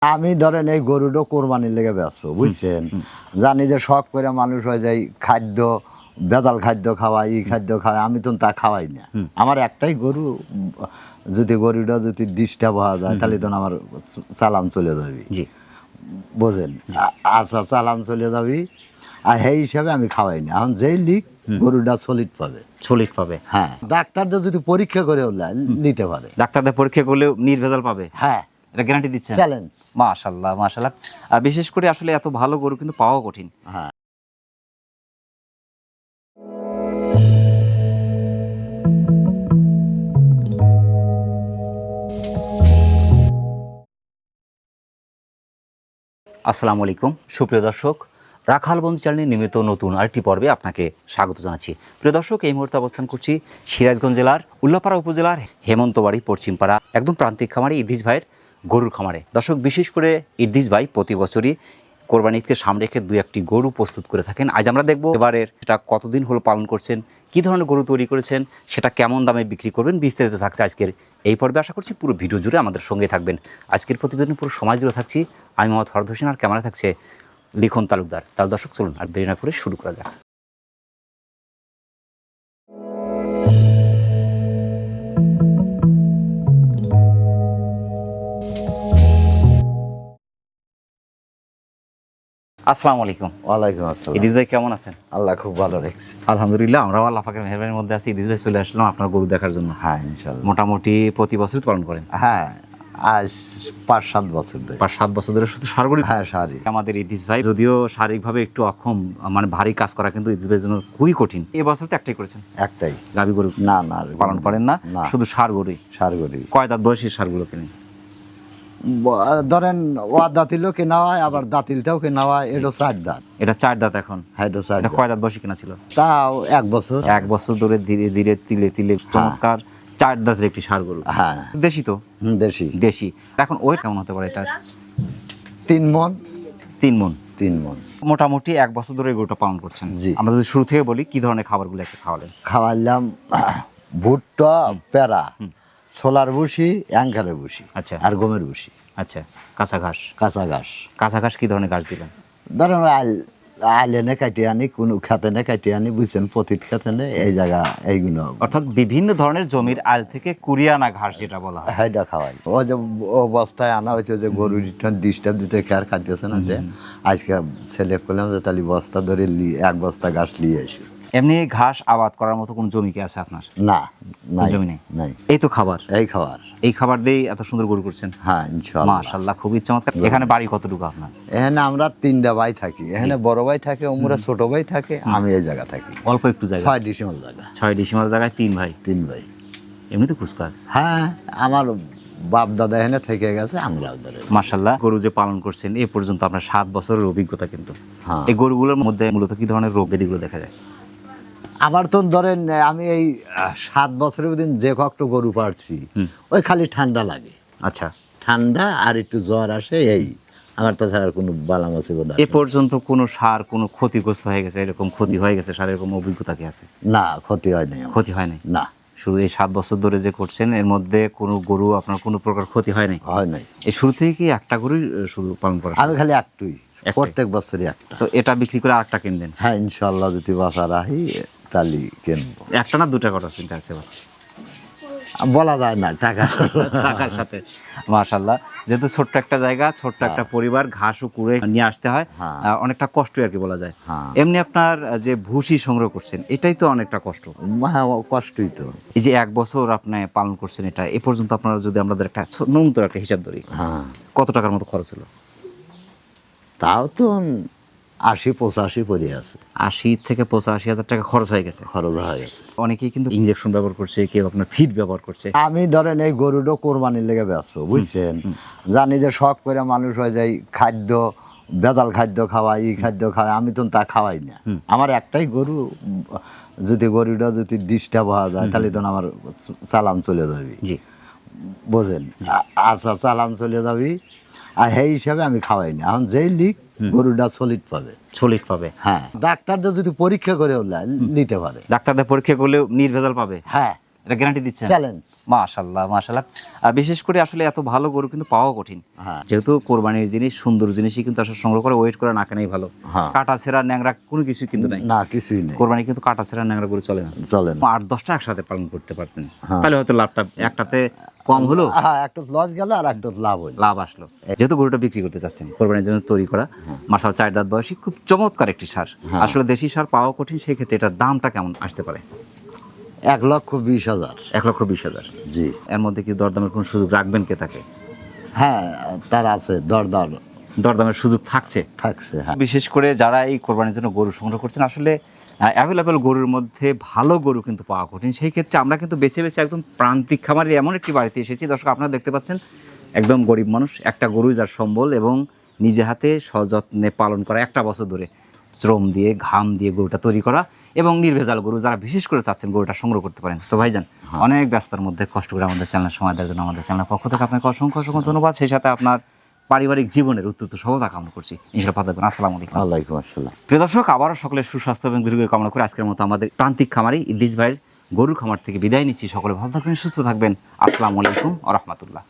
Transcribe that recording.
আমি ধরেন এই গরুটা কোরবানির লেগে ব্যস্ত, বুঝছেন? জানি যে শখ করে মানুষ হয়ে যায় খাদ্য, ভেজাল খাদ্য খাওয়াই, এই খাদ্য খাওয়াই, আমি তো তা খাওয়াই না। আমার একটাই গরু, যদি গরুটা যদি ডিস্টার্ব হওয়া যায় তাহলে তো আমার চালান চলে যাবি, বোঝেন? আচ্ছা, চালান চলে যাবি, আর সেই হিসাবে আমি খাওয়াই না। এখন যেই লিক গরুটা সলিড পাবে, সলিড পাবে। হ্যাঁ, ডাক্তারদের যদি পরীক্ষা করে নিতে পারে, ডাক্তারদের পরীক্ষা করলেও নির্ভেজাল পাবে। হ্যাঁ, এটা গ্যারান্টি দিচ্ছেন? চ্যালেঞ্জ। মাশাআল্লাহ মাশাআল্লাহ। আর বিশেষ করে আসলে এত ভালো গরু কিন্তু পাওয়া কঠিন। হ্যাঁ। আসসালামু আলাইকুম সুপ্রিয় দর্শক, রাখাল বন্ধু চ্যানেলের নিয়মিত নতুন আরেকটি পর্বে আপনাকে স্বাগত জানাচ্ছি। প্রিয় দর্শক, এই মুহূর্তে অবস্থান করছি সিরাজগঞ্জ জেলার উল্লাপাড়া উপজেলার হেমন্তবাড়ি পশ্চিমপাড়া একদম প্রান্তিক খামারে ইদ্রিস ভাইয়ের গরুর খামারে। দর্শক, বিশেষ করে ইদ্রিস ভাই প্রতি বছরই কোরবানি ঈদকে সামনে রেখে দু একটি গরু প্রস্তুত করে থাকেন। আজ আমরা দেখব এবারের সেটা কতদিন হলো পালন করছেন, কী ধরনের গরু তৈরি করেছেন, সেটা কেমন দামে বিক্রি করবেন, বিস্তারিত থাকছে আজকের এই পর্বে। আশা করছি পুরো ভিডিও জুড়ে আমাদের সঙ্গে থাকবেন। আজকের প্রতিবেদন পুরো সমাজ জুড়ে থাকছি আমি মোহাম্মদ ফরহাদ হোসেন, আর ক্যামেরা থাকছে লিখন তালুকদার। তাহলে দর্শক চলুন আর দেরি না করে শুরু করা যাক। আসসালামু আলাইকুম। ওয়ালাইকুম আসসালাম। ইদ্রিস ভাই কেমন আছেন? আল্লাহ খুব ভালো রেখেছে। আলহামদুলিল্লাহ, আমরাও আল্লাহ পাকের মেহেরবানির মধ্যে আছি। ইদ্রিস ভাই চলে আসলাম আপনার গরু দেখার জন্য। হ্যাঁ, ইনশাল্লাহ। মোটামুটি প্রতি বছরই পালন করেন? হ্যাঁ, আজ 5-7 বছর ধরে। 5-7 বছর ধরে শুধু ষাঁড় গরু? হ্যাঁ, সারি। আমাদের ইদ্রিস ভাই যদিও শারীরিকভাবে একটু অক্ষম, মানে ভারী কাজ করা কিন্তু ইদ্রিস ভাইয়ের জন্য খুবই কঠিন। এবছর তো একটাই করেছেন? একটাই। গাভী গরু না না পালন করেন না, শুধু ষাঁড় গরুই? ষাঁড় গরুই। কয় দাঁত বয়সী ষাঁড়গুলো কিনেন? ধরেন ওয়া দাঁতিলও কেনা হয়, আবার দাঁতিলটাও কেনা হয়। এটা 4 দাঁত। এটা 4 দাঁত এখন? হ্যাঁ, এটা 4 এটা দাঁত। কয় দাঁত বয়সী কেনা ছিল? তাও 1 বছর। 1 বছর ধরে ধীরে ধীরে তিলে তিলে চমৎকার 4 দাঁতের একটি ষাঁড় গরু। হ্যাঁ, দেশি তো? দেশি। দেশি। এখন ওয়েট কেমন হতে পারে এটা? 3 মণ। 3 মণ। 3 মণ। মোটামুটি 1 বছর ধরে গরুটা পালন করছেন। জি। আমরা যদি শুরু থেকে বলি, কি ধরনের খাবারগুলো একটা খাওয়ালেন? খাওয়াইলাম ভুট্টা, পেরা, ছোলার ভুসি, অ্যাঙ্কারের ভুসি, আচ্ছা। আর গমের ভুসি। আচ্ছা, কাঁচা ঘাস? কাঁচা ঘাস। কাঁচা ঘাস কি ধরনের ঘাস দিলেন? ধরেন আইলেনে কাটিয়ে আনি, কোনো খেতে নে কাটিয়ে আনি, বুঝছেন? প্রতিট খেতে নে এই জায়গা এইগুলো। অর্থাৎ বিভিন্ন ধরনের জমির আল থেকে কুড়িয়ে আনা ঘাস যেটা বলা হয়, সেইটা খাওয়াই। ও যে ও বস্তায় আনা হয়েছে, যে গরু ডিস্টার্ব দিতে খেয়ার খাইতেছে না, যে আজকে ছেলে করলাম যে তাহলে বস্তা ধরে 1 বস্তা ঘাস নিয়ে আসি। এমনি ঘাস আবাদ করার মতো কোনো জমি কি আছে আপনার? না, নাই। জমি নেই? নাই। এই তো খাবার, এই খাবার। এই খাবার দিয়েই এত সুন্দর গরু করছেন? হ্যাঁ, ইনশাআল্লাহ। মাশাআল্লাহ, খুবই চমৎকার। এখানে বাড়ি কতটুকু আপনার? এখানে আমরা 3টা ভাই থাকি। এখানে বড় ভাই থাকে, ওমরা ছোট ভাই থাকে, আমি এই জায়গা থাকি। অল্প একটু জায়গা? 6 ডিসিমাল জায়গা। 6 ডিসিমাল জায়গায় 3 ভাই? 3 ভাই। এমনি তো কুচকাজ। হ্যাঁ, আমার বাপ দাদা এখানে থেকে গেছে, আমরাও ধরে। মাশাআল্লাহ, গরু যে পালন করছেন এ পর্যন্ত আপনার 7 বছরের অভিজ্ঞতা কিন্তু। হ্যাঁ। এই গরুগুলোর মধ্যে মূলত কি ধরনের রোগ ব্যাধিগুলো দেখা যায়? আবার তো ধরেন আমি এই 7 বছরের দিন যে কষ্ট গরু পারছি, ওই খালি ঠান্ডা লাগে। আচ্ছা। ঠান্ডা আর একটু জ্বর আসে, এই। আমার তাছাড়া আর কোনো বালাম আছে এ পর্যন্ত কোনো সার কোনো ক্ষতিগ্রস্ত হয়ে গেছে, এরকম ক্ষতি হয়ে গেছে সারের কোনো অভিজ্ঞতা কি আছে? না, ক্ষতি হয় নাই আমার। ক্ষতি হয় নাই? না। শুরু এই 7 বছর ধরে যে করছেন এর মধ্যে কোনো গরু আপনার কোনো প্রকার ক্ষতি হয় নাই? হয় নাই। এই শুরু থেকে কি একটা গরুই শুরু পালন করা? আমি খালি একটুই, একটাই? প্রত্যেক বছরই একটা। তো এটা বিক্রি করে আরেকটা কিনবেন? হ্যাঁ, ইনশাআল্লাহ, যদি বাঁচা রাহি তাহলে কিনবো। একটা না দুটা করার চিন্তা আছে? বলা যায় না, টাকা টাকার সাথে। মাশাআল্লাহ, যেহেতু ছোট্ট একটা জায়গা, ছোট্ট একটা পরিবার, ঘাসও কুড়ে নিয়ে আসতে হয়, অনেকটা কষ্ট আর কি বলা যায়। এমনি আপনার যে ভুসি সংগ্রহ করছেন এটাই তো অনেকটা কষ্ট। হ্যাঁ, কষ্টই তো। এই যে 1 বছর আপনি পালন করছেন, এটা এ পর্যন্ত আপনারা যদি আমাদের একটা ন্যূনতম একটা হিসাব ধরি, হ্যাঁ, কত টাকার মতো খরচ হলো? তাও তো 80-85 পড়ে আছে। 80 থেকে 85 হাজার টাকা খরচ হয়ে গেছে। খরচ হয়ে গেছে। অনেকেই কিন্তু ইনজেকশন ব্যবহার করছে, কেউ আপনার ফিড ব্যবহার করছে। আমি ধরেন এই গরুটা কোরবানির লেগে ব্যস্ত, বুঝছেন? জানি যে শখ করে মানুষ হয়ে যায় খাদ্য, ভেজাল খাদ্য খাওয়াই, এই খাদ্য খাওয়াই, আমি তো তা খাওয়াই না। আমার একটাই গরু, যদি গরুটা যদি ডিস্টার্ব হওয়া যায় তাহলে তো আমার চালান চলে যাবি, জি, বোঝেন? আচ্ছা, চালান চলে যাবি, আর সেই হিসাবে আমি খাওয়াই না। এখন যেই লিক গরুটা সলিড পাবে। সলিড পাবে। হ্যাঁ, ডাক্তারদের যদি পরীক্ষা করে নিতে পারে, ডাক্তারদের পরীক্ষা করলেও নির্ভেজাল পাবে। হ্যাঁ, এটা গ্যারান্টি দিচ্ছেন? চ্যালেঞ্জ। মাশাআল্লাহ মাশাআল্লাহ। বিশেষ করে আসলে এত ভালো গরু কিন্তু পাওয়া কঠিন। হ্যাঁ। যেহেতু কোরবানির জিনিস, সুন্দর জিনিসই কিন্তু আসলে সংগ্রহ করে ওয়েট করে না কেনাই ভালো। হ্যাঁ। কাটা ছেঁড়া ন্যাংরা কোনো কিছু কিন্তু নাই। না, কিছুই নেই। কোরবানি কিন্তু কাটা ছেঁড়া ন্যাংরা গরু চলে না। চলে না। 8-10টা একসাথে পালন করতে পারতেন, হ্যাঁ। তাহলে হয়তো লাভটা একটাতে কম হলো, হ্যাঁ, একটা লস গেল আর একটা লাভ হইল। লাভ আসলো। যেহেতু গরুটা বিক্রি করতে চাচ্ছেন, কোরবানির জন্য তৈরি করা, মাশাআল্লাহ 4 দাঁত বয়সী, খুব চমৎকার একটি সার। হ্যাঁ। আসলে দেশি সার পাওয়া কঠিন, সেই ক্ষেত্রে এটার দামটা কেমন আসতে পারে? 1,20,000। 1,20,000। জি। এর মধ্যে কি দরদামের কোনো সুযোগ রাখবেন কে তাকে? হ্যাঁ, তার আছে দরদার দরদামের সুযোগ থাকছে। থাকছে। হ্যাঁ। বিশেষ করে যারা এই কোরবানির জন্য গরু সংগ্রহ করছেন, আসলে অ্যাভেলেবেল গরুর মধ্যে ভালো গরু কিন্তু পাওয়া কঠিন। সেই ক্ষেত্রে আমরা কিন্তু বেছে বেছে একদম প্রান্তিক খামারের এমন একটি বাড়িতে এসেছি। দর্শক, আপনারা দেখতে পাচ্ছেন একদম গরিব মানুষ, একটা গরুই যার সম্বল, এবং নিজে হাতে সযত্নে পালন করা, একটা বছর ধরে শ্রম দিয়ে ঘাম দিয়ে গরুটা তৈরি করা, এবং নির্ভেজাল গরু যারা বিশেষ করে চাচ্ছেন গরুটা সংগ্রহ করতে পারেন। তো ভাইজান, অনেক ব্যস্ততার মধ্যে কষ্ট করে আমাদের চ্যানেল সময় দেওয়ার জন্য আমাদের চ্যানেলের পক্ষ থেকে আপনাকে অসংখ্য অসংখ্য ধন্যবাদ। সেই সাথে আপনার পারিবারিক জীবনের উত্তর সফলতা কামনা করছি। ইনশাআল্লাহ ভালো থাকবেন। আসসালামু আলাইকুম। ওয়ালাইকুম আসসালাম। প্রিয় দর্শক, আবারও সকলের সুস্বাস্থ্য এবং দীর্ঘ কামনা করে আজকের মতো আমাদের প্রান্তিক খামারি ইদ্রিস ভাইয়ের গরুর খামার থেকে বিদায় নিচ্ছি। সকলে ভালো থাকবেন, সুস্থ থাকবেন। আসসালামু আলাইকুম ওয়া রাহমাতুল্লাহ।